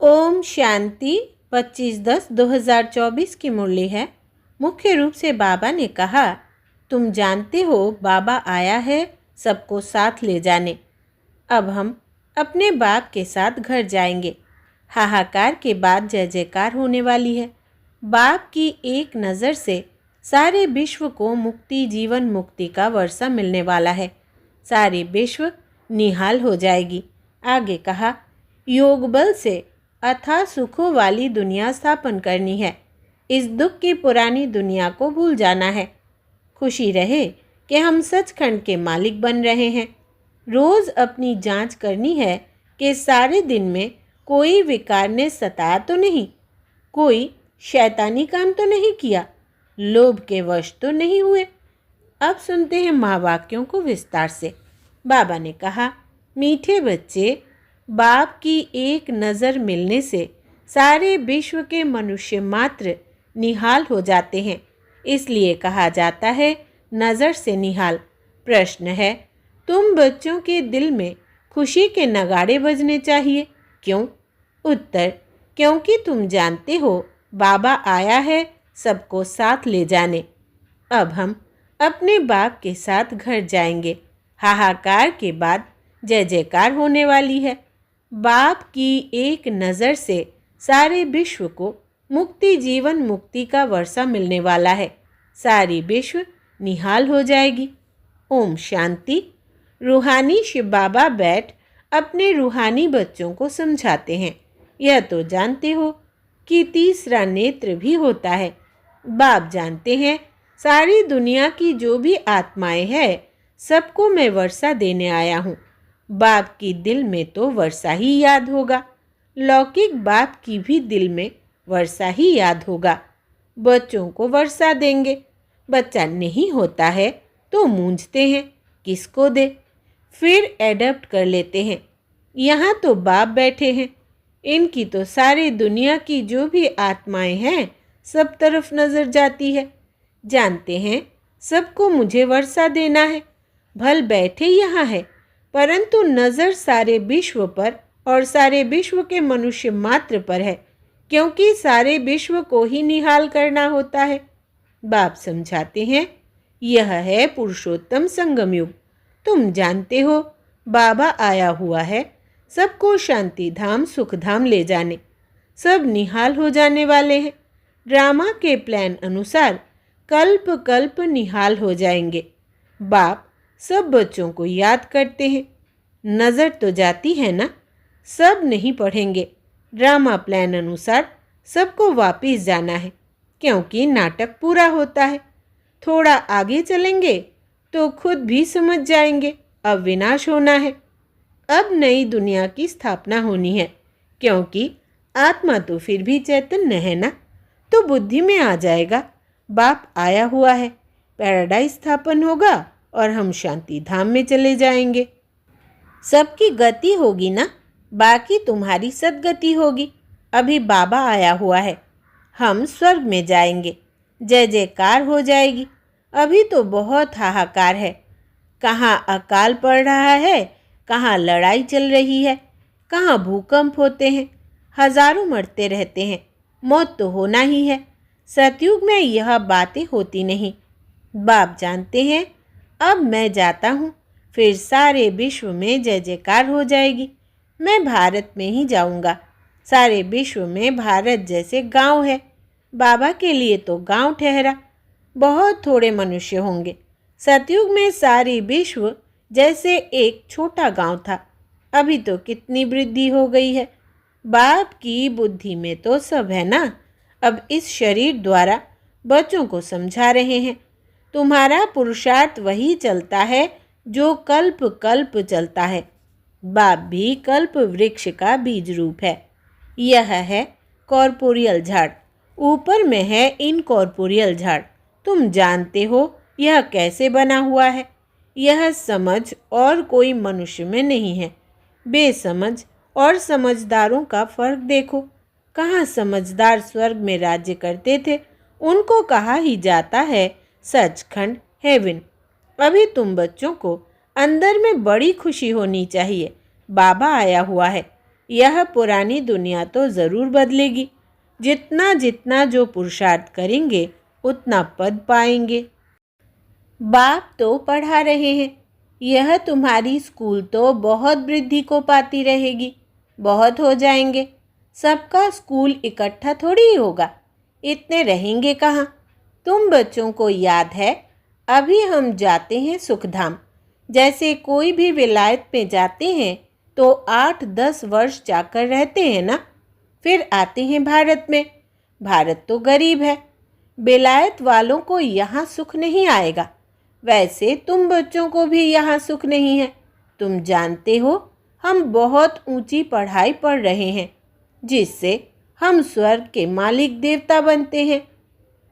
ओम शांति 25/10/2024 की मुरली है। मुख्य रूप से बाबा ने कहा, तुम जानते हो बाबा आया है सबको साथ ले जाने। अब हम अपने बाप के साथ घर जाएंगे। हाहाकार के बाद जय जयकार होने वाली है। बाप की एक नज़र से सारे विश्व को मुक्ति, जीवन मुक्ति का वर्षा मिलने वाला है। सारी विश्व निहाल हो जाएगी। आगे कहा, योग बल से अथाह सुखों वाली दुनिया स्थापन करनी है। इस दुख की पुरानी दुनिया को भूल जाना है। खुशी रहे कि हम सचखंड के मालिक बन रहे हैं। रोज़ अपनी जांच करनी है कि सारे दिन में कोई विकार ने सताया तो नहीं, कोई शैतानी काम तो नहीं किया, लोभ के वश तो नहीं हुए। अब सुनते हैं महावाक्यों को विस्तार से। बाबा ने कहा, मीठे बच्चे, बाप की एक नज़र मिलने से सारे विश्व के मनुष्य मात्र निहाल हो जाते हैं। इसलिए कहा जाता है नज़र से निहाल। प्रश्न है, तुम बच्चों के दिल में खुशी के नगाड़े बजने चाहिए। क्यों? उत्तर, क्योंकि तुम जानते हो बाबा आया है सबको साथ ले जाने। अब हम अपने बाप के साथ घर जाएंगे। हाहाकार के बाद जय जयकार होने वाली है। बाप की एक नज़र से सारे विश्व को मुक्ति, जीवन मुक्ति का वर्षा मिलने वाला है। सारी विश्व निहाल हो जाएगी। ओम शांति। रूहानी शिव बाबा बैठ अपने रूहानी बच्चों को समझाते हैं। यह तो जानते हो कि तीसरा नेत्र भी होता है। बाप जानते हैं सारी दुनिया की जो भी आत्माएं हैं सबको मैं वर्षा देने आया हूँ। बाप की दिल में तो वर्षा ही याद होगा। लौकिक बाप की भी दिल में वर्षा ही याद होगा। बच्चों को वर्षा देंगे। बच्चा नहीं होता है तो मूंझते हैं किसको दे, फिर एडप्ट कर लेते हैं। यहाँ तो बाप बैठे हैं, इनकी तो सारी दुनिया की जो भी आत्माएं हैं सब तरफ नज़र जाती है। जानते हैं सबको मुझे वर्षा देना है। भल बैठे यहाँ है, परंतु नज़र सारे विश्व पर और सारे विश्व के मनुष्य मात्र पर है, क्योंकि सारे विश्व को ही निहाल करना होता है। बाप समझाते हैं, यह है पुरुषोत्तम संगम युग। तुम जानते हो बाबा आया हुआ है सबको शांति धाम, सुख धाम ले जाने। सब निहाल हो जाने वाले हैं। ड्रामा के प्लान अनुसार कल्प कल्प निहाल हो जाएंगे। बाप सब बच्चों को याद करते हैं। नज़र तो जाती है ना, सब नहीं पढ़ेंगे। ड्रामा प्लान अनुसार सबको वापस जाना है, क्योंकि नाटक पूरा होता है। थोड़ा आगे चलेंगे तो खुद भी समझ जाएंगे अब विनाश होना है। अब नई दुनिया की स्थापना होनी है, क्योंकि आत्मा तो फिर भी चैतन्य है ना, तो बुद्धि में आ जाएगा बाप आया हुआ है। पैराडाइज स्थापन होगा और हम शांति धाम में चले जाएंगे। सबकी गति होगी ना, बाकी तुम्हारी सदगति होगी। अभी बाबा आया हुआ है, हम स्वर्ग में जाएंगे। जय जयकार हो जाएगी। अभी तो बहुत हाहाकार है। कहाँ अकाल पड़ रहा है, कहाँ लड़ाई चल रही है, कहाँ भूकंप होते हैं, हजारों मरते रहते हैं। मौत तो होना ही है। सतयुग में यह बातें होती नहीं। बाप जानते हैं अब मैं जाता हूँ, फिर सारे विश्व में जय जयकार हो जाएगी। मैं भारत में ही जाऊँगा। सारे विश्व में भारत जैसे गांव है। बाबा के लिए तो गांव ठहरा। बहुत थोड़े मनुष्य होंगे। सतयुग में सारी विश्व जैसे एक छोटा गांव था। अभी तो कितनी वृद्धि हो गई है। बाप की बुद्धि में तो सब है ना। अब इस शरीर द्वारा बच्चों को समझा रहे हैं। तुम्हारा पुरुषार्थ वही चलता है जो कल्प कल्प चलता है। बाप भी कल्प वृक्ष का बीज रूप है। यह है कॉर्पोरियल झाड़, ऊपर में है इनकॉर्पोरियल झाड़। तुम जानते हो यह कैसे बना हुआ है। यह समझ और कोई मनुष्य में नहीं है। बेसमझ और समझदारों का फर्क देखो। कहाँ समझदार स्वर्ग में राज्य करते थे, उनको कहा ही जाता है सचखंड, हेवन। अभी तुम बच्चों को अंदर में बड़ी खुशी होनी चाहिए। बाबा आया हुआ है। यह पुरानी दुनिया तो ज़रूर बदलेगी। जितना जितना जो पुरुषार्थ करेंगे उतना पद पाएंगे। बाप तो पढ़ा रहे हैं, यह तुम्हारी स्कूल तो बहुत वृद्धि को पाती रहेगी। बहुत हो जाएंगे। सबका स्कूल इकट्ठा थोड़ी ही होगा, इतने रहेंगे कहाँ। तुम बच्चों को याद है, अभी हम जाते हैं सुखधाम। जैसे कोई भी विलायत में जाते हैं तो 8-10 वर्ष जाकर रहते हैं ना, फिर आते हैं भारत में। भारत तो गरीब है, विलायत वालों को यहाँ सुख नहीं आएगा। वैसे तुम बच्चों को भी यहाँ सुख नहीं है। तुम जानते हो हम बहुत ऊंची पढ़ाई पढ़ रहे हैं, जिससे हम स्वर्ग के मालिक देवता बनते हैं।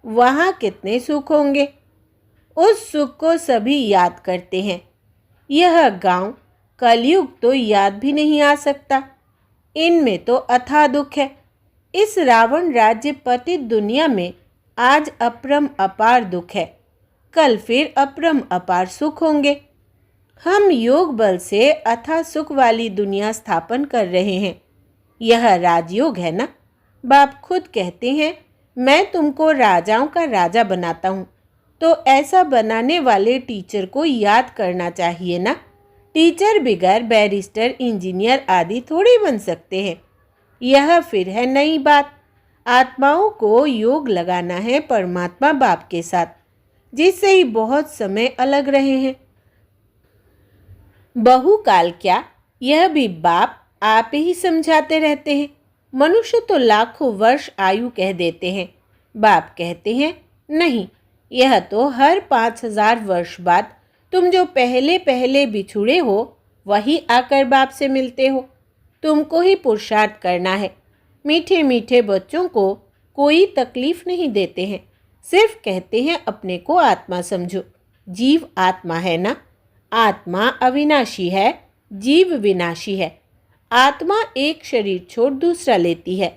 वहाँ कितने सुख होंगे, उस सुख को सभी याद करते हैं। यह गांव कलयुग तो याद भी नहीं आ सकता। इनमें तो अथाह दुख है। इस रावण राज्य पतित दुनिया में आज अपरम अपार दुख है, कल फिर अपरम अपार सुख होंगे। हम योग बल से अथाह सुख वाली दुनिया स्थापन कर रहे हैं। यह राजयोग है ना। बाप खुद कहते हैं, मैं तुमको राजाओं का राजा बनाता हूँ। तो ऐसा बनाने वाले टीचर को याद करना चाहिए ना। टीचर बगैर बैरिस्टर, इंजीनियर आदि थोड़ी बन सकते हैं। यह फिर है नई बात। आत्माओं को योग लगाना है परमात्मा बाप के साथ, जिससे ही बहुत समय अलग रहे हैं। बहुकाल क्या, यह भी बाप आप ही समझाते रहते हैं। मनुष्य तो लाखों वर्ष आयु कह देते हैं। बाप कहते हैं नहीं, यह तो हर 5000 वर्ष बाद तुम जो पहले पहले बिछुड़े हो वही आकर बाप से मिलते हो। तुमको ही पुरुषार्थ करना है। मीठे मीठे बच्चों को कोई तकलीफ नहीं देते हैं, सिर्फ कहते हैं अपने को आत्मा समझो। जीव आत्मा है ना। आत्मा अविनाशी है, जीव विनाशी है। आत्मा एक शरीर छोड़ दूसरा लेती है।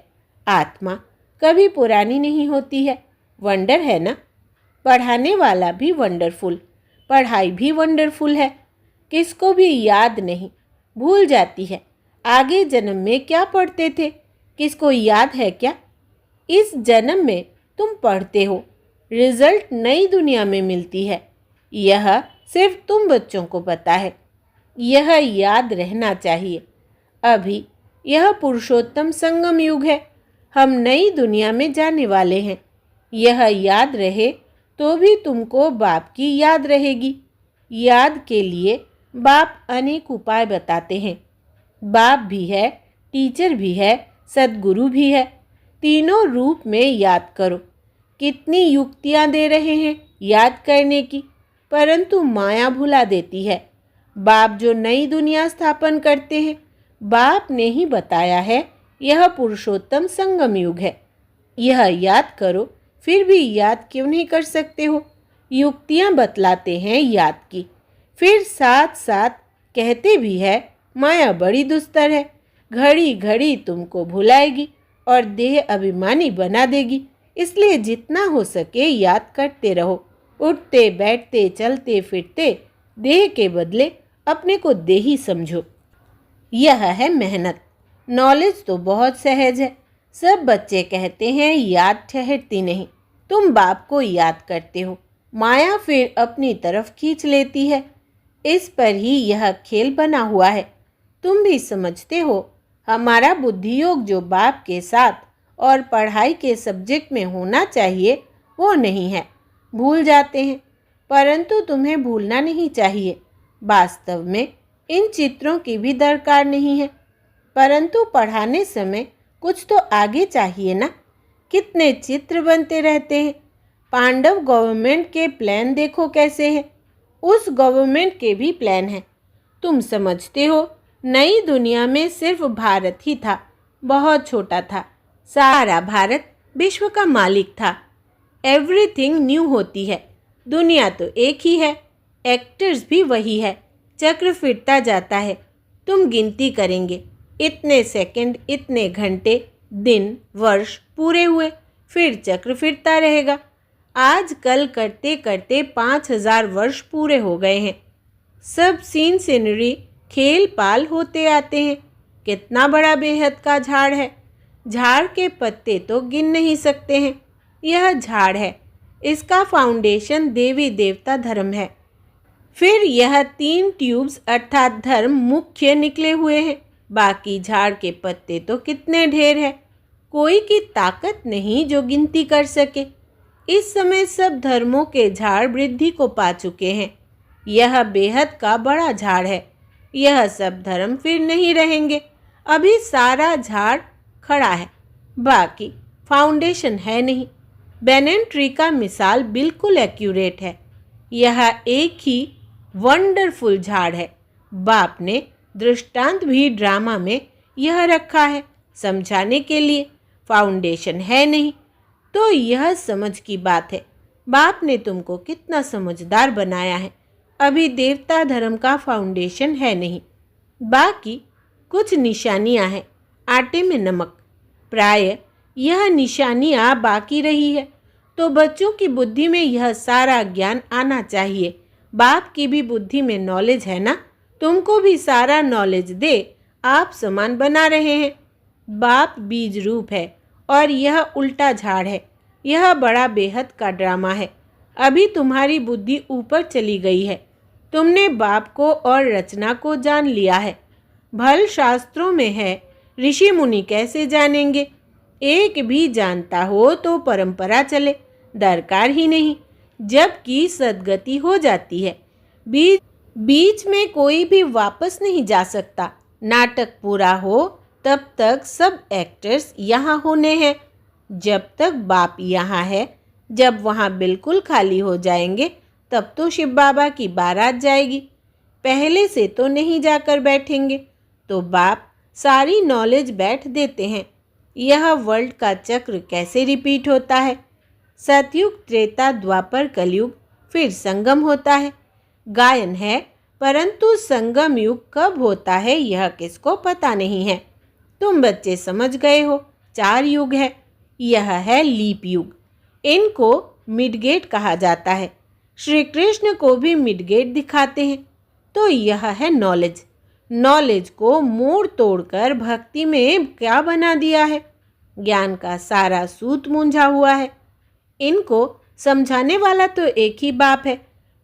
आत्मा कभी पुरानी नहीं होती है। वंडर है ना। पढ़ाने वाला भी वंडरफुल, पढ़ाई भी वंडरफुल है। किसको भी याद नहीं, भूल जाती है। आगे जन्म में क्या पढ़ते थे, किसको याद है क्या? इस जन्म में तुम पढ़ते हो, रिजल्ट नई दुनिया में मिलती है। यह सिर्फ तुम बच्चों को पता है। यह याद रहना चाहिए। अभी यह पुरुषोत्तम संगम युग है। हम नई दुनिया में जाने वाले हैं। यह याद रहे तो भी तुमको बाप की याद रहेगी। याद के लिए बाप अनेक उपाय बताते हैं। बाप भी है, टीचर भी है, सद्गुरु भी है। तीनों रूप में याद करो। कितनी युक्तियाँ दे रहे हैं याद करने की, परंतु माया भुला देती है। बाप जो नई दुनिया स्थापन करते हैं, बाप ने ही बताया है यह पुरुषोत्तम संगम युग है। यह याद करो, फिर भी याद क्यों नहीं कर सकते हो? युक्तियाँ बतलाते हैं याद की, फिर साथ साथ कहते भी है माया बड़ी दुस्तर है। घड़ी घड़ी तुमको भुलाएगी और देह अभिमानी बना देगी। इसलिए जितना हो सके याद करते रहो। उठते बैठते चलते फिरते देह के बदले अपने को देही समझो। यह है मेहनत। नॉलेज तो बहुत सहज है। सब बच्चे कहते हैं याद ठहरती नहीं। तुम बाप को याद करते हो, माया फिर अपनी तरफ खींच लेती है। इस पर ही यह खेल बना हुआ है। तुम भी समझते हो हमारा बुद्धि योग जो बाप के साथ और पढ़ाई के सब्जेक्ट में होना चाहिए वो नहीं है। भूल जाते हैं, परंतु तुम्हें भूलना नहीं चाहिए। वास्तव में इन चित्रों की भी दरकार नहीं है, परंतु पढ़ाने समय कुछ तो आगे चाहिए ना। कितने चित्र बनते रहते हैं। पांडव गवर्नमेंट के प्लान देखो कैसे हैं। उस गवर्नमेंट के भी प्लान हैं। तुम समझते हो नई दुनिया में सिर्फ भारत ही था, बहुत छोटा था। सारा भारत विश्व का मालिक था। एवरीथिंग न्यू होती है। दुनिया तो एक ही है, एक्टर्स भी वही है। चक्र फिरता जाता है। तुम गिनती करेंगे, इतने सेकंड, इतने घंटे, दिन, वर्ष पूरे हुए, फिर चक्र फिरता रहेगा। आज कल करते करते 5000 वर्ष पूरे हो गए हैं। सब सीन सीनरी खेल पाल होते आते हैं। कितना बड़ा बेहद का झाड़ है। झाड़ के पत्ते तो गिन नहीं सकते हैं। यह झाड़ है, इसका फाउंडेशन देवी देवता धर्म है। फिर यह 3 ट्यूब्स अर्थात धर्म मुख्य निकले हुए हैं। बाकी झाड़ के पत्ते तो कितने ढेर है, कोई की ताकत नहीं जो गिनती कर सके। इस समय सब धर्मों के झाड़ वृद्धि को पा चुके हैं। यह बेहद का बड़ा झाड़ है। यह सब धर्म फिर नहीं रहेंगे। अभी सारा झाड़ खड़ा है, बाकी फाउंडेशन है नहीं। बैनन ट्री का मिसाल बिल्कुल एक्यूरेट है। यह एक ही वंडरफुल झाड़ है। बाप ने दृष्टांत भी ड्रामा में यह रखा है समझाने के लिए। फाउंडेशन है नहीं तो यह समझ की बात है। बाप ने तुमको कितना समझदार बनाया है। अभी देवता धर्म का फाउंडेशन है नहीं, बाकी कुछ निशानियां हैं, आटे में नमक। प्राय यह निशानियां बाकी रही है तो बच्चों की बुद्धि में यह सारा ज्ञान आना चाहिए। बाप की भी बुद्धि में नॉलेज है ना, तुमको भी सारा नॉलेज दे। आप समान बना रहे हैं। बाप बीज रूप है और यह उल्टा झाड़ है। यह बड़ा बेहद का ड्रामा है। अभी तुम्हारी बुद्धि ऊपर चली गई है। तुमने बाप को और रचना को जान लिया है। भल शास्त्रों में है, ऋषि मुनि कैसे जानेंगे। एक भी जानता हो तो परंपरा चले, दरकार ही नहीं। जबकि सद्गति हो जाती है, बीच में कोई भी वापस नहीं जा सकता। नाटक पूरा हो तब तक सब एक्टर्स यहाँ होने हैं। जब तक बाप यहाँ है, जब वहाँ बिल्कुल खाली हो जाएंगे तब तो शिव बाबा की बारात जाएगी। पहले से तो नहीं जाकर बैठेंगे तो बाप सारी नॉलेज बैठ देते हैं। यह वर्ल्ड का चक्र कैसे रिपीट होता है। सतयुग, त्रेता, द्वापर, कलयुग, फिर संगम होता है। गायन है, परंतु संगम युग कब होता है यह किसको पता नहीं है। तुम बच्चे समझ गए हो, 4 युग है। यह है लीप युग। इनको मिडगेट कहा जाता है। श्री कृष्ण को भी मिडगेट दिखाते हैं। तो यह है नॉलेज। नॉलेज को मोड़ तोड़कर भक्ति में क्या बना दिया है। ज्ञान का सारा सूत मूंझा हुआ है। इनको समझाने वाला तो एक ही बाप है।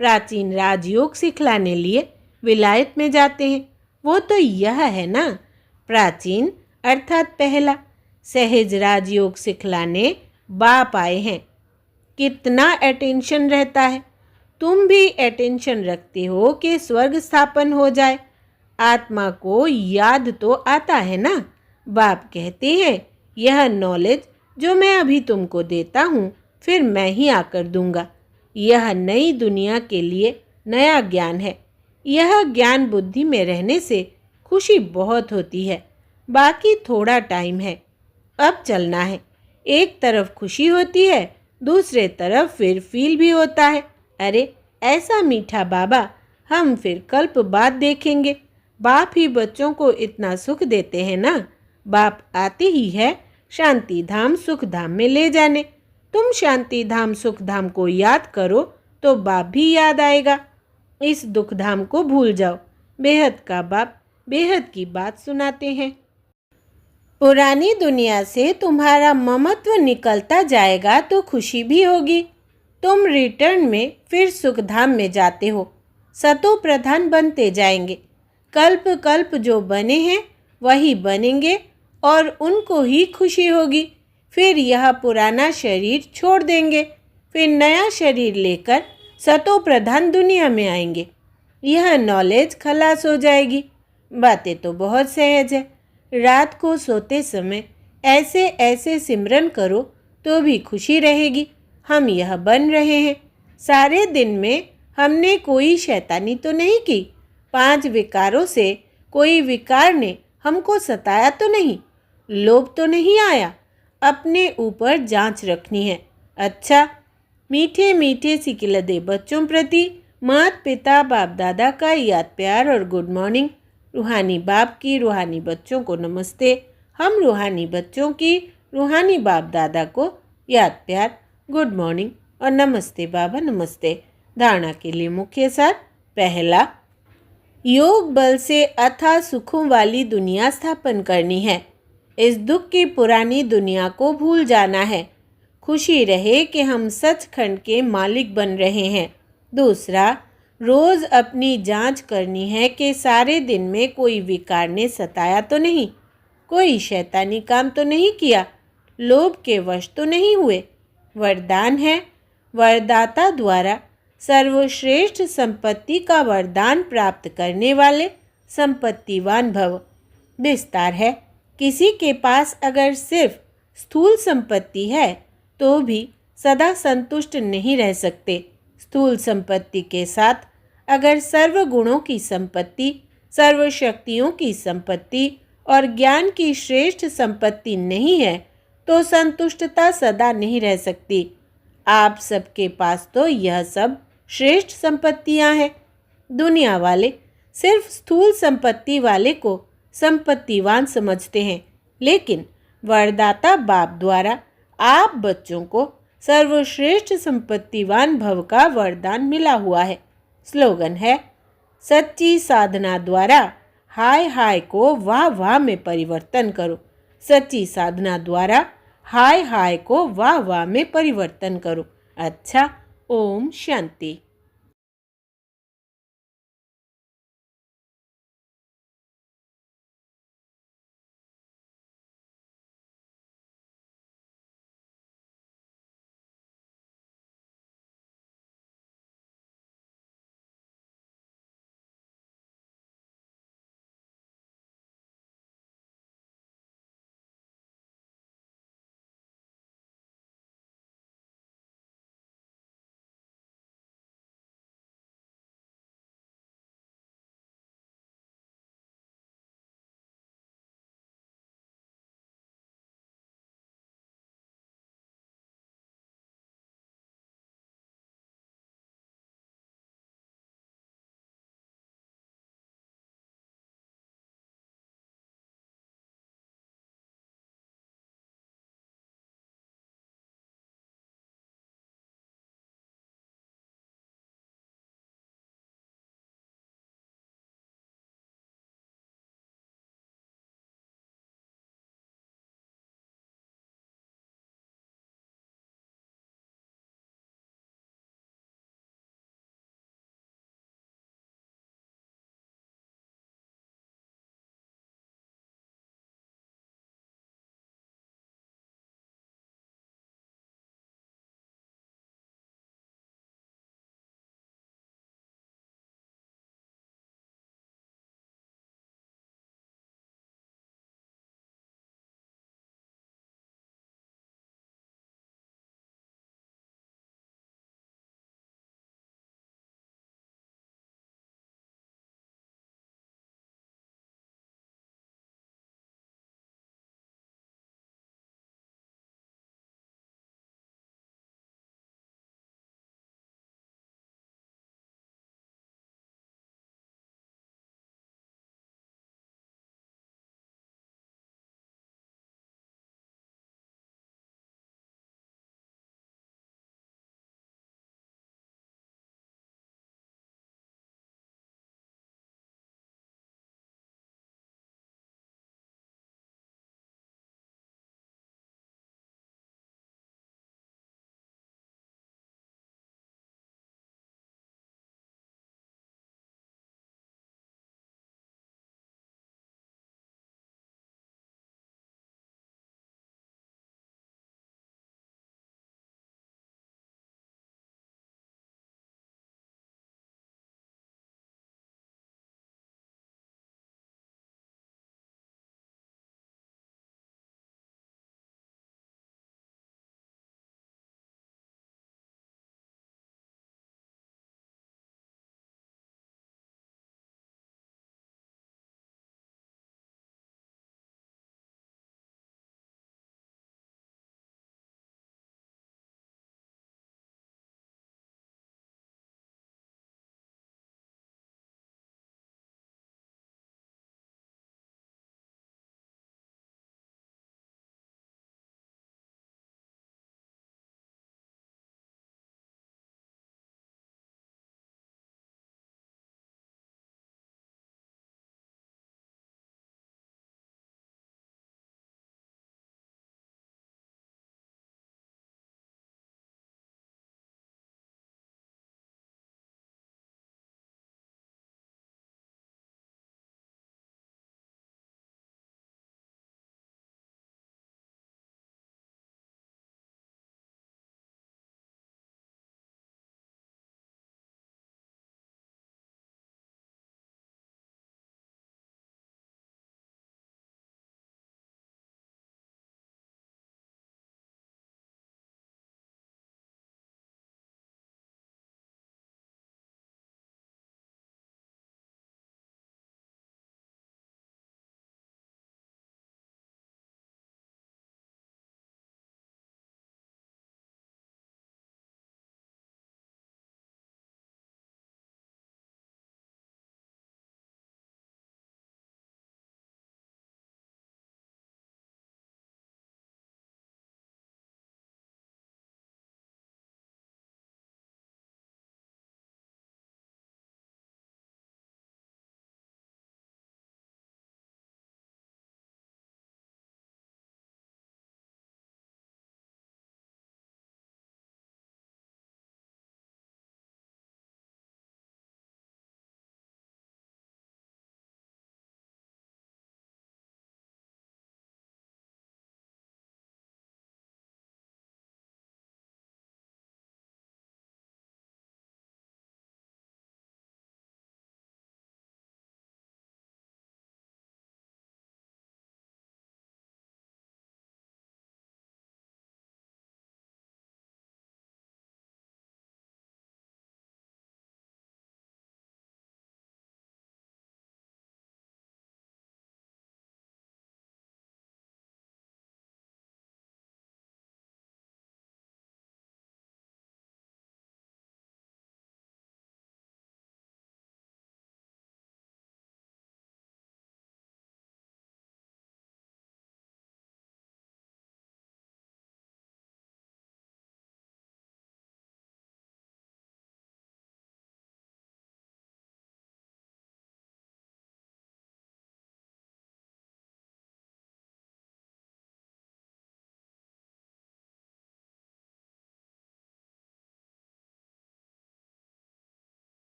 प्राचीन राजयोग सिखलाने लिए विलायत में जाते हैं। वो तो यह है ना, प्राचीन अर्थात पहला। सहज राजयोग सिखलाने बाप आए हैं। कितना अटेंशन रहता है। तुम भी अटेंशन रखते हो कि स्वर्ग स्थापन हो जाए। आत्मा को याद तो आता है ना। बाप कहते हैं यह नॉलेज जो मैं अभी तुमको देता हूँ फिर मैं ही आकर दूंगा। यह नई दुनिया के लिए नया ज्ञान है। यह ज्ञान बुद्धि में रहने से खुशी बहुत होती है। बाकी थोड़ा टाइम है, अब चलना है। एक तरफ खुशी होती है, दूसरे तरफ फिर फील भी होता है। अरे ऐसा मीठा बाबा हम फिर कल्प बाद देखेंगे। बाप ही बच्चों को इतना सुख देते हैं ना। बाप आते ही है शांति धाम सुख धाम में ले जाने। तुम शांति धाम सुख धाम को याद करो तो बाप भी याद आएगा। इस दुख धाम को भूल जाओ। बेहद का बाप बेहद की बात सुनाते हैं। पुरानी दुनिया से तुम्हारा ममत्व निकलता जाएगा तो खुशी भी होगी। तुम रिटर्न में फिर सुखधाम में जाते हो। सतो प्रधान बनते जाएंगे। कल्प कल्प जो बने हैं वही बनेंगे और उनको ही खुशी होगी। फिर यह पुराना शरीर छोड़ देंगे, फिर नया शरीर लेकर सतो प्रधान दुनिया में आएंगे। यह नॉलेज खलास हो जाएगी। बातें तो बहुत सहज है। रात को सोते समय ऐसे ऐसे सिमरन करो तो भी खुशी रहेगी। हम यह बन रहे हैं। सारे दिन में हमने कोई शैतानी तो नहीं की। 5 विकारों से कोई विकार ने हमको सताया तो नहीं। लोभ तो नहीं आया। अपने ऊपर जांच रखनी है। अच्छा, मीठे मीठे सिकिलदे बच्चों प्रति माता पिता बाप दादा का याद प्यार और गुड मॉर्निंग। रूहानी बाप की रूहानी बच्चों को नमस्ते। हम रूहानी बच्चों की रूहानी बाप दादा को याद प्यार, गुड मॉर्निंग और नमस्ते बाबा नमस्ते। धारणा के लिए मुख्य सार। पहला, योग बल से अथाह सुखों वाली दुनिया स्थापन करनी है। इस दुख की पुरानी दुनिया को भूल जाना है। खुशी रहे कि हम सचखंड के मालिक बन रहे हैं। दूसरा, रोज़ अपनी जांच करनी है कि सारे दिन में कोई विकार ने सताया तो नहीं, कोई शैतानी काम तो नहीं किया, लोभ के वश तो नहीं हुए। वरदान है, वरदाता द्वारा सर्वश्रेष्ठ संपत्ति का वरदान प्राप्त करने वाले संपत्तिवान भव। विस्तार है, किसी के पास अगर सिर्फ स्थूल संपत्ति है तो भी सदा संतुष्ट नहीं रह सकते। स्थूल संपत्ति के साथ अगर सर्व गुणों की संपत्ति, सर्वशक्तियों की संपत्ति और ज्ञान की श्रेष्ठ संपत्ति नहीं है तो संतुष्टता सदा नहीं रह सकती। आप सबके पास तो यह सब श्रेष्ठ संपत्तियां हैं। दुनिया वाले सिर्फ स्थूल संपत्ति वाले को संपत्तिवान समझते हैं, लेकिन वरदाता बाप द्वारा आप बच्चों को सर्वश्रेष्ठ संपत्तिवान भव का वरदान मिला हुआ है। स्लोगन है, सच्ची साधना द्वारा हाय हाय को वाह वाह में परिवर्तन करो। सच्ची साधना द्वारा हाय हाय को वाह वाह में परिवर्तन करो। अच्छा, ओम शांति।